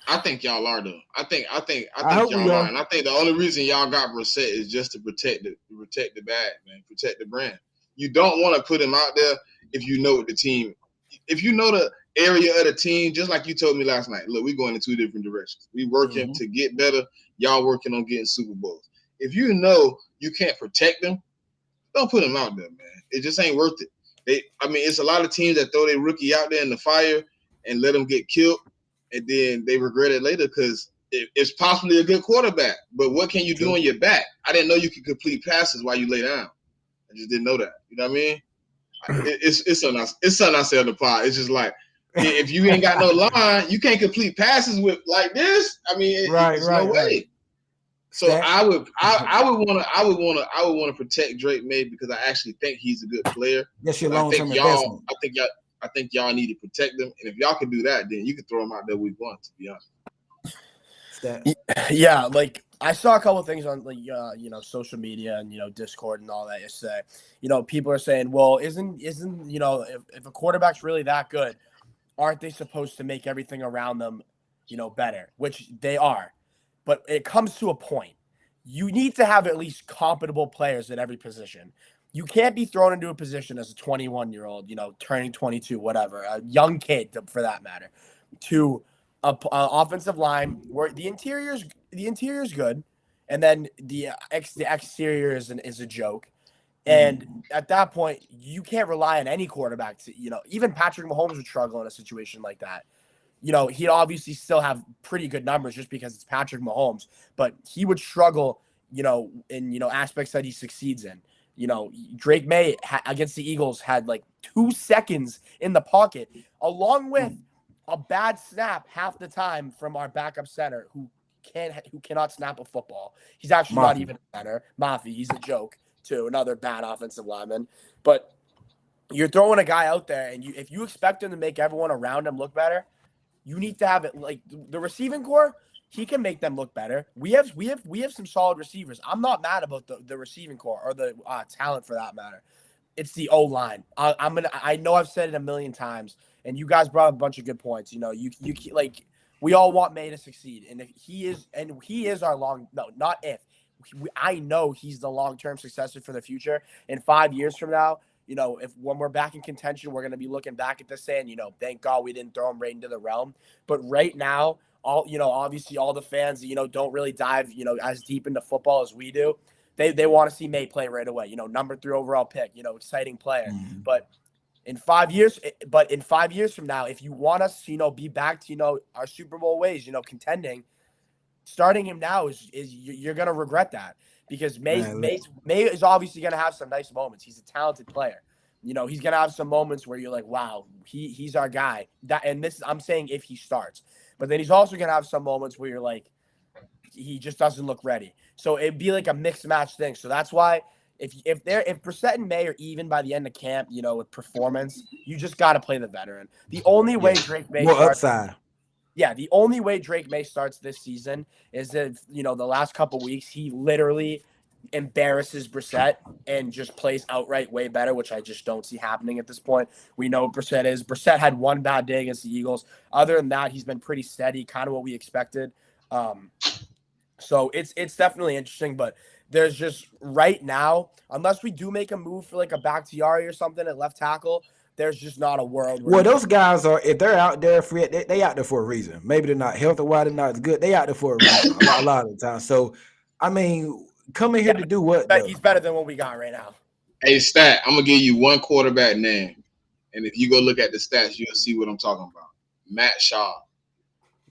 I think y'all are though. I think y'all are. And I think the only reason y'all got Brissett is just to protect the bag, man, protect the brand. You don't want to put him out there if you know the team. If you know the area of the team, just like you told me last night, look, we're going in 2 different directions. We working to get better. Y'all working on getting Super Bowls. If you know you can't protect them, don't put them out there, man. It just ain't worth it. It's a lot of teams that throw their rookie out there in the fire and let them get killed. And then they regret it later because it's possibly a good quarterback. But what can you do on your back? I didn't know you could complete passes while you lay down. I just didn't know that. You know what I mean? it's something I say on the pod. It's just like if you ain't got no line, you can't complete passes with like this. I mean, there's no way. So I would want to protect Drake May because I actually think he's a good player. That's your long-term investment. I think y'all need to protect them, and if y'all can do that, then you can throw him out there week 1. To be honest. Yeah, like I saw a couple of things on social media and Discord and all that yesterday. People are saying, well, isn't if a quarterback's really that good, aren't they supposed to make everything around them better? Which they are, but it comes to a point. You need to have at least compatible players at every position. You can't be thrown into a position as a 21-year-old, turning 22, whatever, a young kid for that matter, to a offensive line where the interior is good, and then the exterior is a joke. And at that point, you can't rely on any quarterback to, even Patrick Mahomes would struggle in a situation like that. He'd obviously still have pretty good numbers just because it's Patrick Mahomes, but he would struggle, in aspects that he succeeds in. Drake May against the Eagles had like 2 seconds in the pocket, along with a bad snap half the time from our backup center who cannot snap a football. He's actually not even a center. Mafi, he's a joke too, another bad offensive lineman. But you're throwing a guy out there, and if you expect him to make everyone around him look better, you need to have it like the receiving core. He can make them look better. We have some solid receivers. I'm not mad about the receiving core or the talent for that matter. It's the O-line. I know I've said it a million times, and you guys brought up a bunch of good points. We all want May to succeed, and he is our not if. I know he's the long-term successor for the future. In 5 years from now, when we're back in contention, we're going to be looking back at this saying, thank God we didn't throw him right into the realm. But right now, obviously all the fans, don't really dive, as deep into football as we do. They want to see May play right away. Number 3 overall pick, exciting player. Mm-hmm. But in 5 years from now, if you want us to, be back to, our Super Bowl ways, contending, starting him now is you're going to regret that. Because May is obviously going to have some nice moments. He's a talented player. He's going to have some moments where you're like, wow, he's our guy. I'm saying if he starts. But then he's also going to have some moments where you're like, he just doesn't look ready. So it'd be like a mixed match thing. So that's why if Brissett and May are even by the end of camp, with performance, you just got to play the veteran. The only way Drake May upside. Yeah, the only way Drake May starts this season is if, the last couple weeks he literally embarrasses Brissett and just plays outright way better, which I just don't see happening at this point. We know what Brissett is. Brissett had one bad day against the Eagles. Other than that, he's been pretty steady, kind of what we expected. So it's definitely interesting, but there's just right now, unless we do make a move for like a Bakhtiari or something at left tackle, there's just not a world where those guys are, if they're out there free, they out there for a reason. Maybe they're not health-wise, they're not as good. They out there for a reason a lot of the time. So, I mean, coming here to do what? He's better than what we got right now. Hey, Stat, I'm going to give you one quarterback name. And if you go look at the stats, you'll see what I'm talking about. Matt Shaw.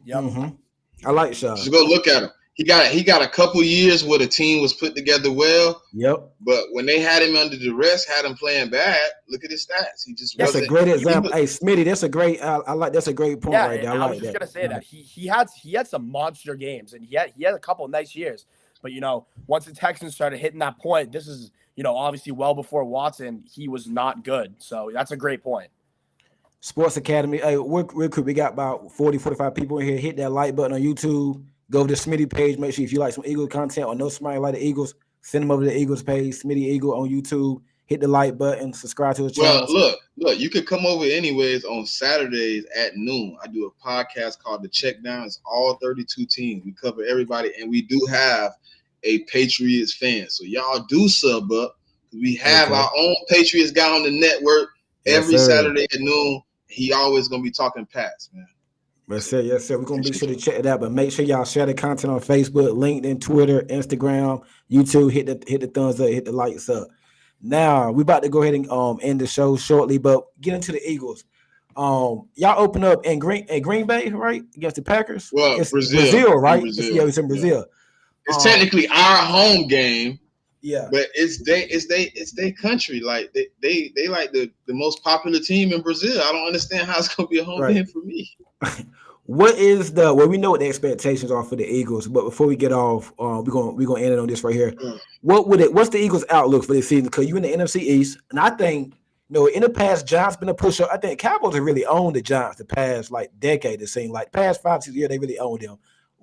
Yep. Mm-hmm. I like Shaw. Just go look at him. He got a couple years where the team was put together well. Yep. But when they had him under duress, had him playing bad, look at his stats. He just that's a great example. Hey, Smitty, that's a great. That's a great point right there. I was just gonna say that he had some monster games and he had a couple of nice years. But once the Texans started hitting that point, this is obviously well before Watson, he was not good. So that's a great point. Sports Academy. Hey, real quick, we got about 40, 45 people in here. Hit that like button on YouTube. Go to the Smitty page. Make sure if you like some Eagle content or know somebody like the Eagles, send them over to the Eagles page, SmittyEagle on YouTube. Hit the like button, subscribe to the channel. Well, look, you can come over anyways on Saturdays at noon. I do a podcast called The Check Down. It's all 32 teams. We cover everybody, and we do have a Patriots fan. So y'all do sub up. We have our own Patriots guy on the network every Saturday at noon. He always going to be talking Pats, man. Yes, sir. We're going to be sure to check it out, but make sure y'all share the content on Facebook, LinkedIn, Twitter, Instagram, YouTube. Hit the thumbs up, hit the likes up. Now, we're about to go ahead and end the show shortly, but get into the Eagles. Y'all open up in Green Bay, right? Against the Packers? Well, it's Brazil, right? Brazil. It's in Brazil. It's technically our home game, Yeah. But it's they country. Like they like the most popular team in Brazil. I don't understand how it's gonna be a home Right. game for me. What is the we know what the expectations are for the Eagles, but before we get off, we're gonna end it on this right here. What's the Eagles' outlook for this season? Because you're in the NFC East, and I think in the past, Giants been a pusher. I think Cowboys have really owned the Giants the past like decade. It seemed like past 5-6 years they really owned them.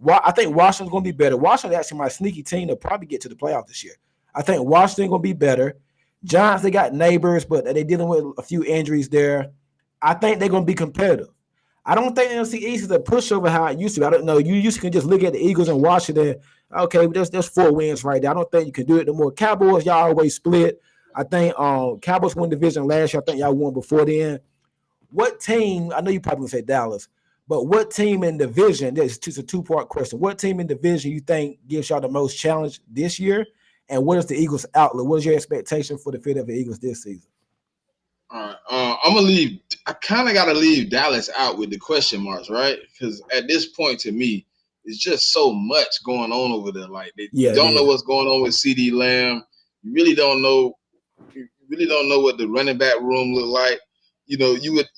I think Washington's gonna be better. Washington actually my sneaky team to probably get to the playoffs this year. I think Washington gonna be better. Giants, they got neighbors, but they're dealing with a few injuries there. I think they're gonna be competitive. I don't think NFC East is a pushover how it used to be. I don't know. You used to can just look at the Eagles and Washington. Okay, there's 4 wins right there. I don't think you can do it no more. Cowboys, y'all always split. I think Cowboys won division last year. I think y'all won before then. What team? I know you probably gonna say Dallas, but what team in division? This is a 2-part question. What team in division you think gives y'all the most challenge this year? And what is the Eagles' outlook? What is your expectation for the Philadelphia Eagles this season? All right, I'm gonna leave. I kind of gotta leave Dallas out with the question marks, right? Because at this point, to me, it's just so much going on over there. Like you don't know what's going on with CD Lamb. You really don't know. You really don't know what the running back room look like. You would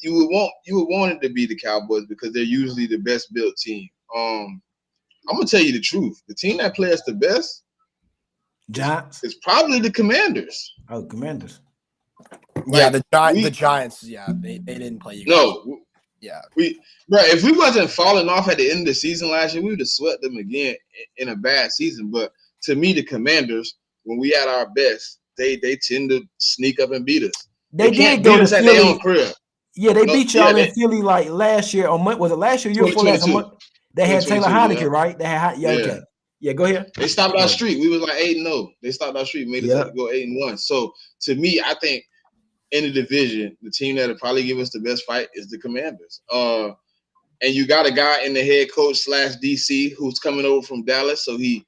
want it to be the Cowboys because they're usually the best built team. I'm gonna tell you the truth. The team that plays the best, Giants, is probably the Commanders. Oh, Commanders. Yeah, the Giants. Yeah, they didn't play you guys. No. Yeah. If we wasn't falling off at the end of the season last year, we would have swept them again in a bad season. But to me, the Commanders, when we at our best, they tend to sneak up and beat us. They can't did go beat to us at Philly. their own crib. Yeah, they beat y'all in Philly like last year. Was it last year? Year before last? They had Taylor Heineke, right? They had okay. Yeah, go ahead. They stopped our streak. We was like 8-0. They stopped our streak, made us have to go 8-1. So to me, I think in the division, the team that'll probably give us the best fight is the Commanders. And you got a guy in the head coach / DC who's coming over from Dallas, so he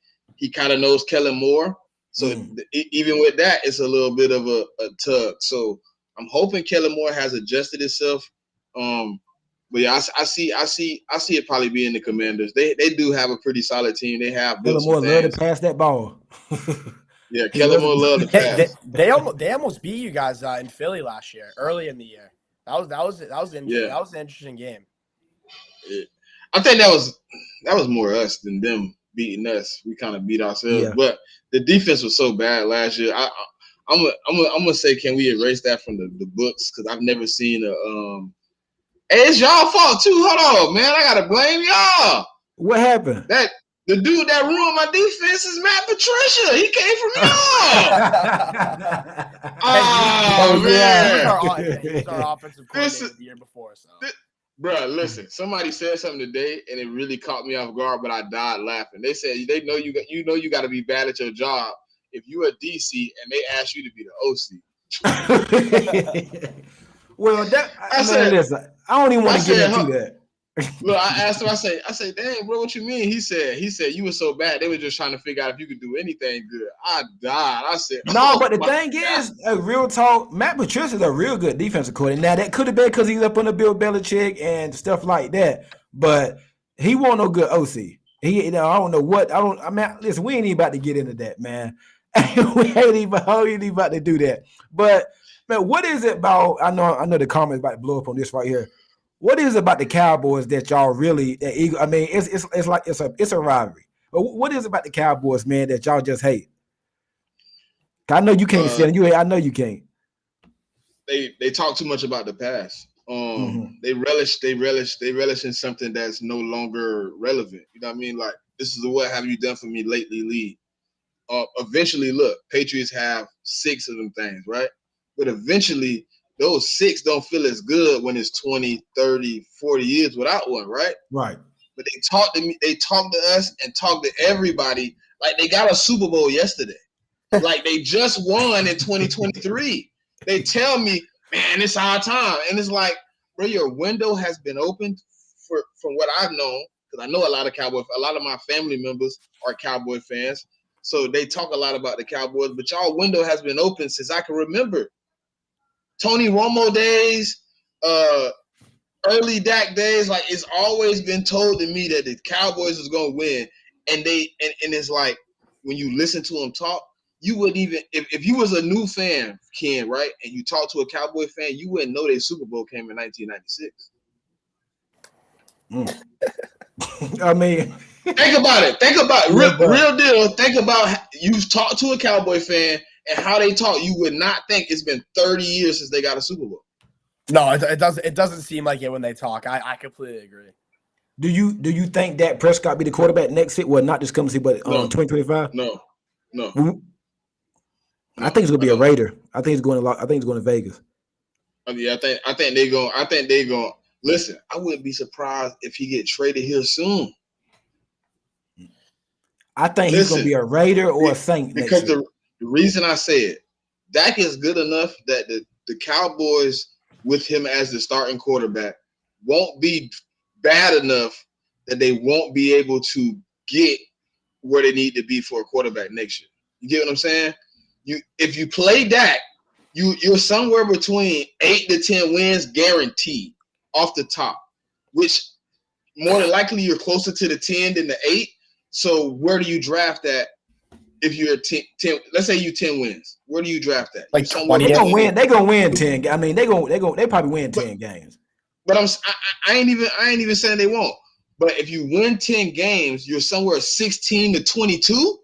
kind of knows Kellen Moore. So even with that, it's a little bit of a tug. So I'm hoping Kellen Moore has adjusted himself. But yeah, I see it probably being the Commanders. They do have a pretty solid team. They have built Kellen Moore love to pass that ball. Yeah, Kellen Moore love to pass. They almost beat you guys in Philly last year, early in the year. That was an interesting game. Yeah. I think that was more us than them beating us. We kind of beat ourselves, but the defense was so bad last year. I'm gonna say, can we erase that from the books? Because I've never seen a Hey, it's y'all fault too. Hold on, man. I gotta blame y'all. What happened? The dude that ruined my defense is Matt Patricia. He came from y'all. Oh man, he was our offensive coordinator the year before. So, bro, listen. Somebody said something today, and it really caught me off guard. But I died laughing. They said they know you got to be bad at your job if you're a DC and they ask you to be the OC. Well, listen, I don't even want to get into that. Look, I asked him. I say, dang, bro, what you mean? He said you were so bad. They were just trying to figure out if you could do anything good. I died. I said, no, but the thing is, real talk, Matt Patricia is a real good defensive coordinator. Now that could have been because he's up under Bill Belichick and stuff like that, but he wasn't no good OC. I don't know what. Listen, we ain't even about to get into that, man. we ain't even about to do that. But man, what is it about? I know the comments about to blow up on this right here. What is it about the Cowboys that y'all really? I mean, it's like it's a rivalry. But what is it about the Cowboys, man, that y'all just hate? I know you can't say it. I know you can't. They talk too much about the past. They relish in something that's no longer relevant. You know what I mean? Like, this is the what have you done for me lately lead. Eventually, look, Patriots have 6 of them things, right? But eventually, those 6 don't feel as good when it's 20, 30, 40 years without one, right? Right. But they talk to me, they talk to us and talk to everybody like they got a Super Bowl yesterday. Like they just won in 2023. They tell me, man, it's our time. And it's like, bro, your window has been opened from what I've known, because I know a lot of my family members are Cowboy fans. So they talk a lot about the Cowboys, but y'all window has been open since I can remember. Tony Romo days, early Dak days, like it's always been told to me that the Cowboys was gonna win, and it's like when you listen to them talk, you wouldn't even if you was a new fan, Ken, right, and you talk to a Cowboy fan, you wouldn't know their Super Bowl came in 1996. I mean, think about it. yeah, Real deal. Think about you've talked to a Cowboy fan and how they talk. You would not think it's been 30 years since they got a Super Bowl. No, it doesn't. It doesn't seem like it when they talk. I completely agree. Do you think that Prescott be the quarterback next year? Well, not this coming season, but 2025. No. I think it's gonna be a Raider. I think it's going to Vegas. Yeah, I think they going. Listen, I wouldn't be surprised if he get traded here soon. I think he's gonna be a Raider or a Saint because next year. The reason I said Dak is good enough that the Cowboys with him as the starting quarterback won't be bad enough that they won't be able to get where they need to be for a quarterback next year. You get what I'm saying? If you play Dak, you're somewhere between 8 to 10 wins guaranteed off the top, which more than likely you're closer to the 10 than the 8. So where do you draft that? If you're 10, let's say you 10 wins, where do you draft that? Like 20. They're gonna win 10. I mean, they probably win 10 games. But I ain't even saying they won't. But if you win 10 games, you're somewhere 16 to 22,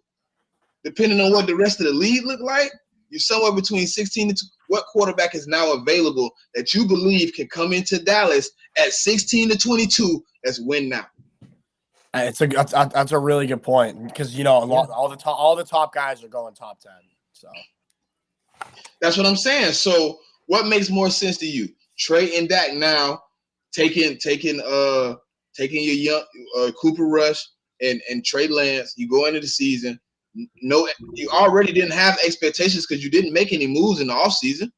depending on what the rest of the league look like. You're somewhere between 16 to what quarterback is now available that you believe can come into Dallas at 16 to 22 that's win now. That's a really good point because all the top guys are going top 10. So that's what I'm saying. So what makes more sense to you? Trading Dak now, taking your young Cooper Rush and Trey Lance. You go into the season. No, you already didn't have expectations because you didn't make any moves in the offseason.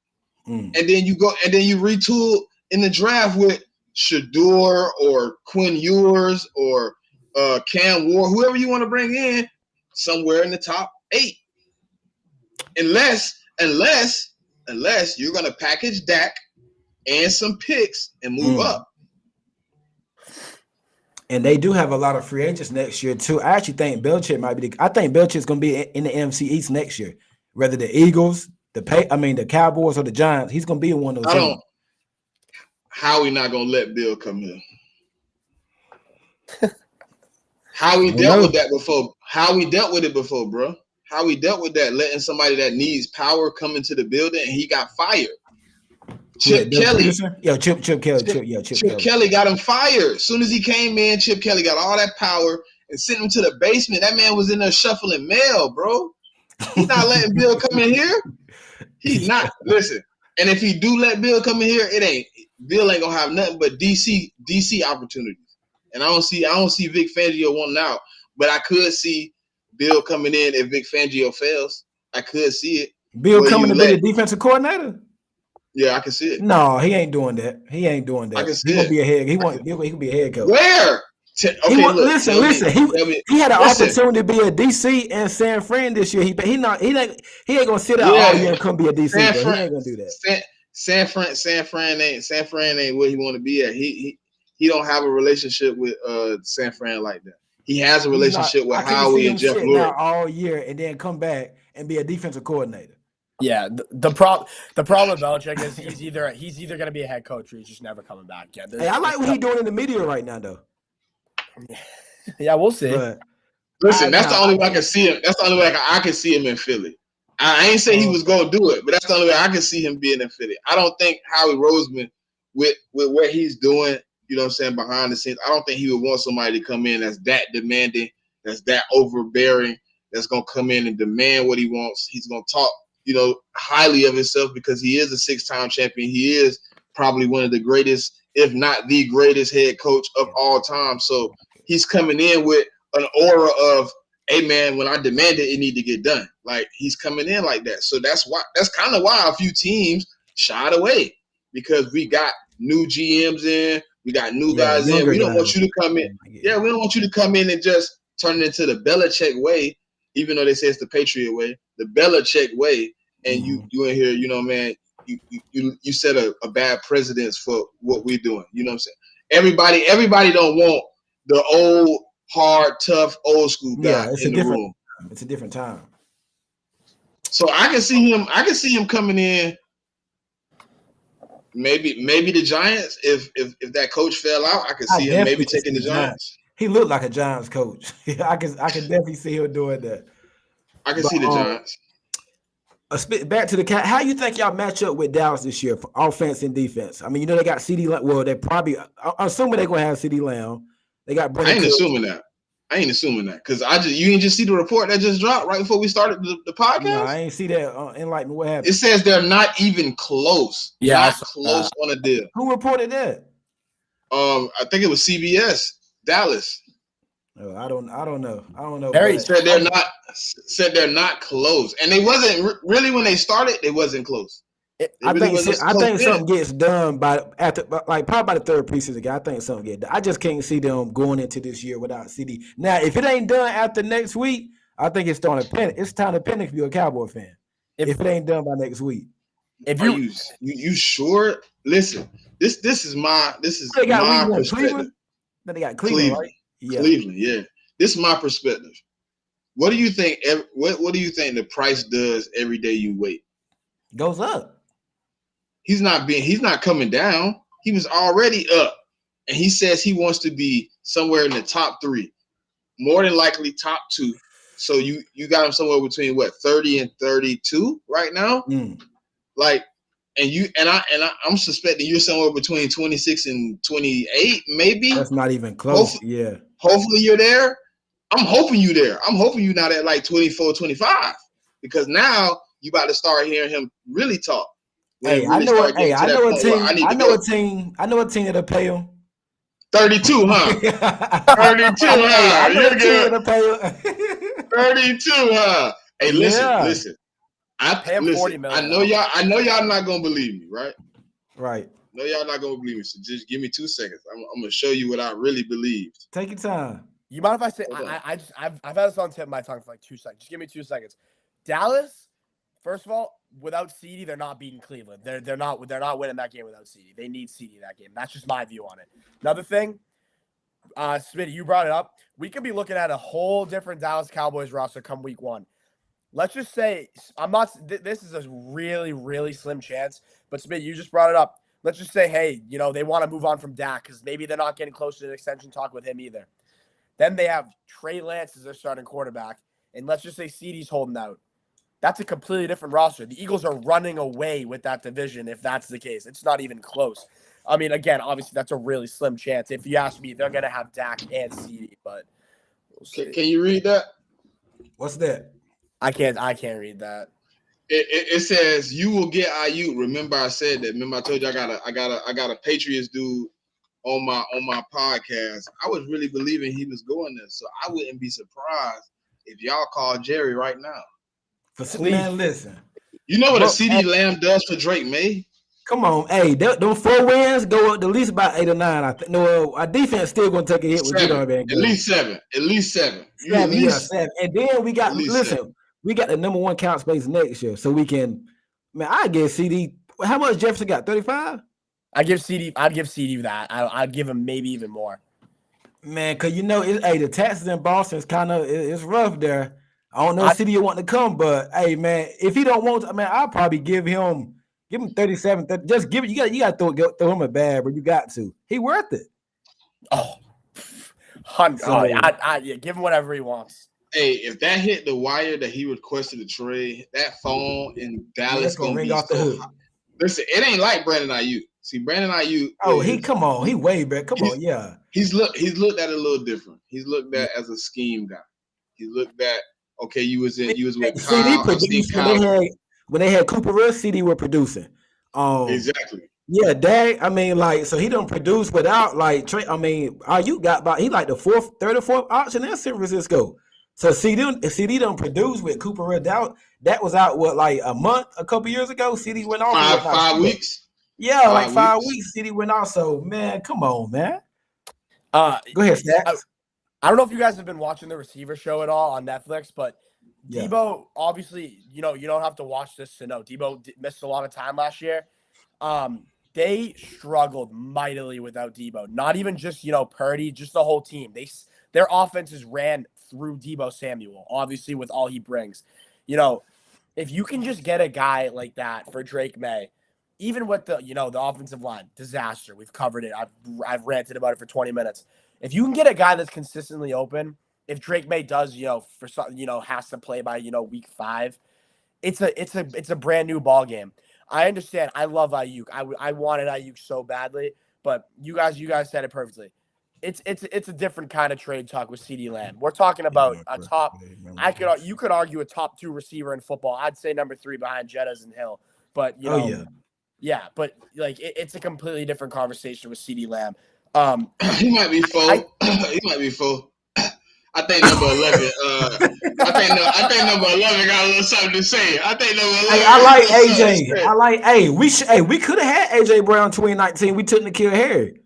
And then you retool in the draft with Shador or Quinn Ewers or Cam Ward, whoever you want to bring in, somewhere in the top 8. Unless you're gonna package Dak and some picks and move up. And they do have a lot of free agents next year too. I actually think Belichick might be. I think Belichick's going to be in the NFC East next year. Whether the Eagles, the Cowboys, or the Giants, he's going to be in one of those teams. How we not going to let Bill come in? How we dealt with that before? How we dealt with it before, bro? How we dealt with that? Letting somebody that needs power come into the building, and he got fired. Chip Kelly. Chip Kelly. Chip Kelly got him fired. As soon as he came in, Chip Kelly got all that power and sent him to the basement. That man was in there shuffling mail, bro. He's not letting Bill come in here. He's not. Listen, and if he do let Bill come in here, Bill ain't gonna have nothing but DC opportunities. And I don't see Vic Fangio wanting out, but I could see Bill coming in if Vic Fangio fails. I could see it. Bill coming to be the defensive coordinator. Yeah, I can see it. No, he ain't doing that. I can see he be a head. He can be a head coach. Where? Listen. He had an opportunity to be a DC in San Fran this year. He ain't gonna sit out all year and come be a DC. He ain't gonna do that. San Fran ain't where he want to be at. He don't have a relationship with San Fran like that. He has a relationship with Howie and Jeff Lurie all year and then come back and be a defensive coordinator. Yeah, the problem with Belichick is he's either going to be a head coach or he's just never coming back. Yeah, I like what he's doing in the media right now, though. Yeah, we'll see. But listen, that's the only way I can see him. That's the only way I can see him in Philly. I ain't say he was going to do it, but that's the only way I can see him being in Philly. I don't think Howie Roseman, with what he's doing, you know what I'm saying, behind the scenes, I don't think he would want somebody to come in that's that demanding, that's that overbearing, that's going to come in and demand what he wants. He's going to talk, highly of himself because he is a 6-time champion. He is probably one of the greatest, if not the greatest head coach of all time. So he's coming in with an aura of, hey man, when I demand it need to get done. Like he's coming in like that. So that's kind of why a few teams shied away because we got new GMs in, we got new guys in. We don't want you to come in. Yeah, we don't want you to come in and just turn it into the Belichick way, even though they say it's the Patriot way, the Belichick way. And you in here, man, you set a bad precedence for what we're doing. You know what I'm saying? Everybody don't want the old, hard, tough, old school guy in the room. It's a different time. So I can see him coming in. Maybe the Giants. If that coach fell out, I could see him maybe taking the Giants. He looked like a Giants coach. I can definitely see him doing that. I can see the Giants. Back to the cat. How you think y'all match up with Dallas this year for offense and defense? I mean, they got CD. Well, they probably. I'm assuming they're gonna have CD Lamb. They got. I ain't assuming that because you ain't just see the report that just dropped right before we started the podcast. No, I ain't see that. Enlighten me. What happened? It says they're not even close. Yeah, not close on a deal. Who reported that? I think it was CBS Dallas. Oh, I don't know. Said they're not close, and they wasn't really when they started. They wasn't close. I think something gets done probably by the third preseason game. I think something gets done. I just can't see them going into this year without CD. Now, if it ain't done after next week, I think it's time to panic. It's time to panic if you're a Cowboy fan. If it ain't done by next week. If you sure? Listen, this is my perspective. Then they got Cleveland, right? Yeah. Cleveland, yeah. This is my perspective. What do you think? What do you think the price does every day you wait? Goes up. He's not coming down. He was already up, and he says he wants to be somewhere in the top 3, more than likely top 2. So you got him somewhere between 30 and 32 right now. Like, I'm suspecting you're somewhere between 26 and 28, maybe. That's not even close. Hopefully you're there. I'm hoping you there. I'm hoping you're not at like 24, 25, because now you about to start hearing him really talk. I know a team that'll pay him. 32, huh? 32, huh? You're good. 32, huh? Hey, listen. I pay him $40 million. I know y'all not gonna believe me, right? Right. No, y'all not gonna believe me. So just give me 2 seconds. I'm gonna show you what I really believed. Take your time. You mind if I say I've had this on the tip of my tongue for like 2 seconds. Just give me 2 seconds. Dallas, first of all, without CD, they're not beating Cleveland. They're not winning that game without CD. They need CD in that game. That's just my view on it. Another thing, Smitty, you brought it up. We could be looking at a whole different Dallas Cowboys roster come week 1. Let's just say this is a really, really slim chance, but Smitty, you just brought it up. Let's just say, hey, they want to move on from Dak because maybe they're not getting close to an extension talk with him either. Then they have Trey Lance as their starting quarterback, and let's just say CD's holding out. That's a completely different roster. The Eagles are running away with that division if that's the case. It's not even close. I mean, again, obviously that's a really slim chance. If you ask me, they're going to have Dak and CD, but we'll see. Can you read that? What's that? I can't read that. It says you will get IU. Remember I said that. Remember I told you I got a Patriots dude on my podcast. I was really believing he was going there, so I wouldn't be surprised if y'all call Jerry right now. Man, listen. You know what a CD Lamb does for Drake May? Come on, hey, them 4 wins go up to at least about 8 or 9. I think. No, our defense still gonna take a hit with At least seven. Seven. And then we got we got the number 1 count space next year, so we can. Man, I give CD. How much Jefferson got? 35. I'd give CD that. I'd give him maybe even more. Man, because the taxes in Boston is kind of it's rough there. I don't know if CD want to come, but hey, man, if he don't want to, I'll probably give him 37. Just give it. You got to throw him a bad, but you got to. He worth it. Give him whatever he wants. Hey, if that hit the wire that he requested a trade, that phone in Dallas gonna ring off the hook. Listen, it ain't like Brandon Ayuk. See, Brandon Ayuk. He way better. Come on, yeah. He's looked at it a little different. He's looked at as a scheme guy. He looked at you was with Kyle. When they had Cooper Rush, CD were producing. Exactly. Yeah, Dag. So he don't produce without Trey. Ayuk got about he like the third or fourth option in San Francisco. So CD don't produce with Cooper Rush out. That was out a couple years ago. CD went off 5 weeks. Yeah, 5 weeks. CD went off. So man, come on, man. Go ahead, Stacks. I don't know if you guys have been watching the Receiver Show at all on Netflix, but Debo, obviously, you don't have to watch this to know. Debo missed a lot of time last year. They struggled mightily without Debo. Not even just, Purdy, just the whole team. Their offenses ran through Debo Samuel, obviously, with all he brings. It if you can just get a guy like that for Drake May, even with the offensive line disaster, we've covered it. I've ranted about it for 20 minutes. If you can get a guy that's consistently open, if Drake May does, for some, has to play by week 5, it's a brand new ball game. I understand. I love Ayuk. I wanted Ayuk so badly, but you guys said it perfectly. It's a different kind of trade talk with CeeDee Lamb. We're talking about a top. You could argue a top 2 receiver in football. I'd say number 3 behind Jettas and Hill. But yeah, but it's a completely different conversation with CeeDee Lamb. He might be 4. He might be 4. I think number 11. I think number 11 got a little something to say. I think number 11. I like AJ. We could have had AJ Brown 2019. We took N'Keal Harry.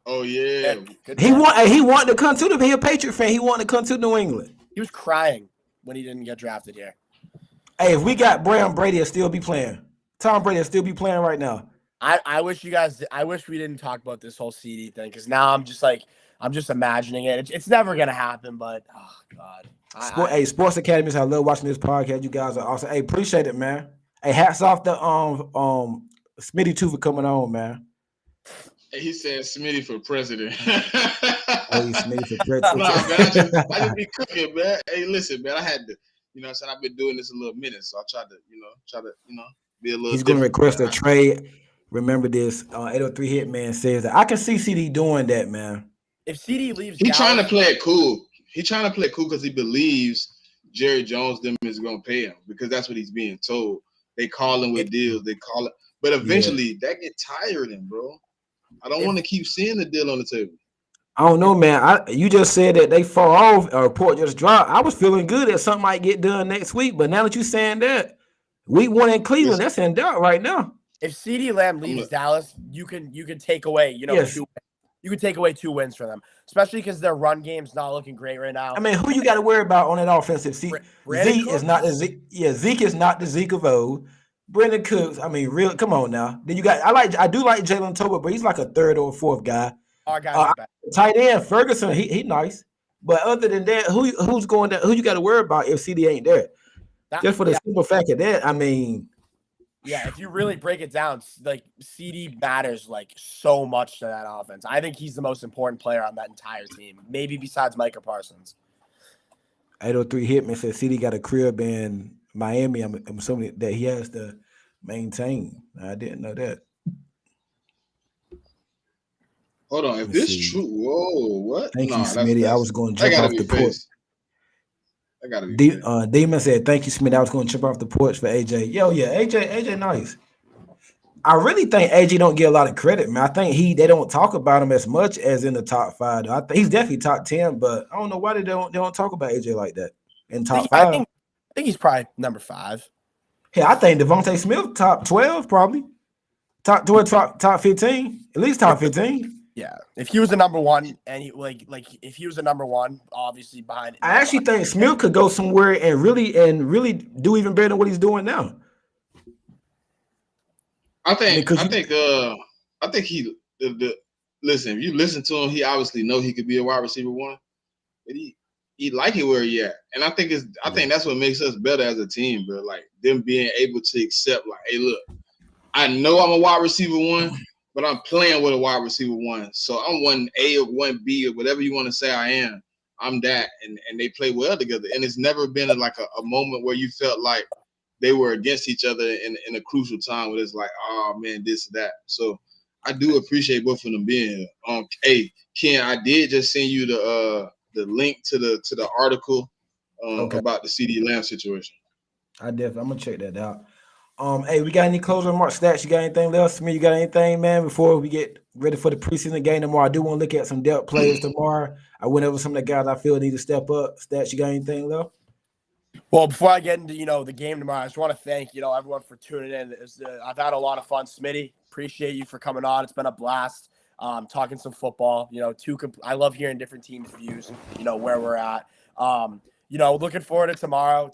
Oh yeah. He wanted to come to the. He a Patriot fan. He wanted to come to New England. He was crying when he didn't get drafted here. Hey, if we got Brown, Brady will still be playing. Tom Brady will still be playing right now. I wish we didn't talk about this whole CD thing, because now I'm just imagining it. It's never gonna happen, but oh god. Sports Academies, I love watching this podcast. You guys are awesome. Hey, appreciate it, man. Hey, hats off to Smitty too for coming on, man. He said Smitty for president. Hey, Smitty for president. Nah, man, I just be cooking, man. Hey, listen, man, I had to, I've been doing this a little minute, so I tried to, be a little. He's going to request a trade. Remember this, 803 Hitman says that I can see CD doing that, man. If CD leaves, he's trying to play it cool. He's trying to play it cool because he believes Jerry Jones them is going to pay him, because that's what he's being told. They call him with deals. They call it, but eventually that get tiring, bro. I don't want to keep seeing the deal on the table. I don't know, man. You just said that they fall off. A report just dropped. I was feeling good that something might get done next week, but now that you're saying that, week 1 in Cleveland, that's in doubt right now. If CeeDee Lamb leaves Dallas, you can take away, you can take away 2 wins for them, especially because their run game's not looking great right now. I mean, who you got to worry about on that offensive? Zeke is not the Zeke is not the Zeke of old. Brandon Cooks, I mean, real. Come on now. Then I do like Jalen Tolbert, but he's like a 3rd or 4th guy. Our guys tight end Ferguson, he nice, but other than that, who you got to worry about if CD ain't there? Just for the simple fact of that, I mean, yeah. If you really break it down, CD matters so much to that offense. I think he's the most important player on that entire team, maybe besides Micah Parsons. 803 Hitman says CD got a crib in Miami. I'm assuming that he has to maintain. I didn't know that. Hold on, if this true, whoa, what? Thank you, Smitty. I was going to jump off the porch. I gotta be. Demon said, "Thank you, Smitty. I was going to jump off the porch for AJ." Yo, yeah, AJ, nice. I really think AJ don't get a lot of credit, man. I think they don't talk about him as much as in the top 5. I think he's definitely top 10, but I don't know why they don't talk about AJ like that in top 5. I think he's probably number 5. Yeah, I think Devontae Smith top 12 probably. Top 12, top 15, at least top 15. Yeah, if he was a number 1, and if he was a number 1, obviously behind. I actually think Smith could go somewhere and really do even better than what he's doing now. I think he. Listen, if you listen to him, he obviously know he could be a wide receiver 1, but he like it where he at, and I think that's what makes us better as a team, bro. Like them being able to accept, hey, look, I know I'm a wide receiver 1. But I'm playing with a wide receiver 1. So I'm 1A or 1B or whatever you want to say I am. I'm that. And they play well together. And it's never been a moment where you felt like they were against each other in a crucial time where it's like, oh, man, this, that. So I do appreciate both of them being here. Hey, Ken, I did just send you the link to the article about the CeeDee Lamb situation. I'm going to check that out. Hey, we got any closing remarks? Stats, you got anything else? You got anything, man, before we get ready for the preseason game tomorrow? I do want to look at some depth players tomorrow. I went over some of the guys I feel need to step up. Stats, you got anything left? Well, before I get into, the game tomorrow, I just want to thank, everyone for tuning in. I've had a lot of fun. Smitty, appreciate you for coming on. It's been a blast talking some football. I love hearing different teams' views, where we're at. Looking forward to tomorrow.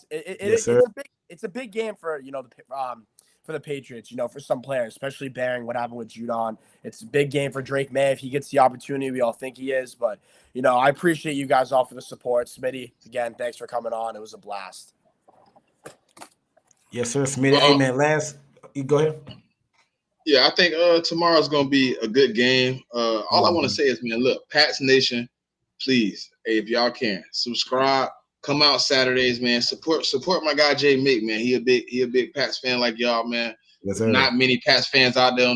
It's a big game for the Patriots, for some players, especially bearing what happened with Judon. It's a big game for Drake May if he gets the opportunity. We all think he is, but I appreciate you guys all for the support. Smitty, again, thanks for coming on. It was a blast. Yes, sir, Smitty. Hey, man, you go ahead. Yeah, I think tomorrow's gonna be a good game. All I want to say is, man, look, Pats Nation, please, hey, if y'all can subscribe, come out Saturdays, man. Support my guy Jay Mick, man. He a big Pats fan like y'all, man. Yes, There's not many Pats fans out there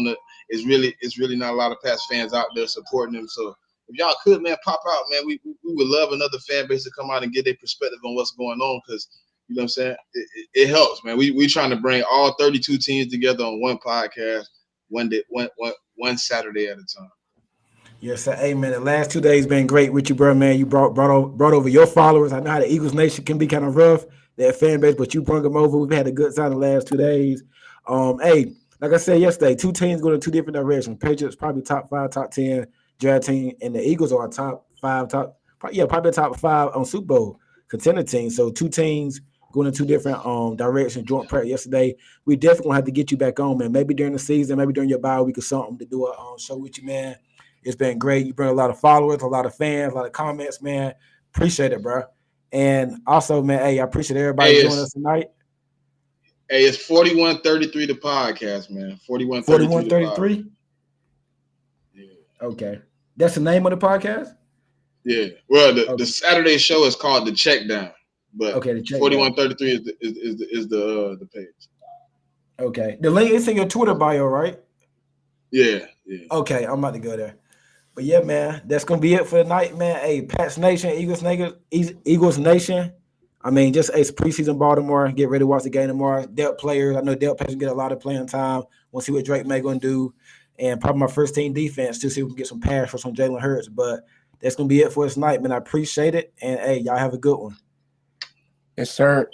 it's really not a lot of Pats fans out there supporting them. So if y'all could, man, pop out, man. We would love another fan base to come out and get their perspective on what's going on, because you know what I'm saying? It helps, man. We trying to bring all 32 teams together on one podcast, one Saturday at a time. Yes, sir. Hey, man, the last 2 days been great with you, bro, man. You brought over your followers. I know how the Eagles Nation can be kind of rough, that fan base, but you brought them over. We've had a good time the last 2 days. Hey, like I said yesterday, two teams going in two different directions. Patriots probably top 5, top 10 draft team, and the Eagles are top 5, probably top 5 on Super Bowl contender team. So two teams going in two different directions. Joint practice yesterday. We definitely gonna have to get you back on, man. Maybe during the season, maybe during your bye week or something to do a show with you, man. It's been great. You bring a lot of followers, a lot of fans, a lot of comments, man. Appreciate it, bro. And also, man, hey, I appreciate everybody joining us tonight. Hey, it's 4133 the podcast, man. 4133. Yeah. Okay. That's the name of the podcast? Yeah. Well, the Saturday show is called The Check Down. But okay, the 4133 is the page. Okay. The link is in your Twitter bio, right? Yeah. Okay, I'm about to go there. But yeah, man, that's gonna be it for the night, man. Hey, Pats Nation, Eagles Nation. I mean, just it's preseason Baltimore. Get ready to watch the game tomorrow. Depth players. I know depth players get a lot of playing time. We'll see what Drake May gonna do. And probably my first team defense to see if we can get some pass rush on Jalen Hurts. But that's gonna be it for this night, man. I appreciate it. And hey, y'all have a good one. Yes, sir.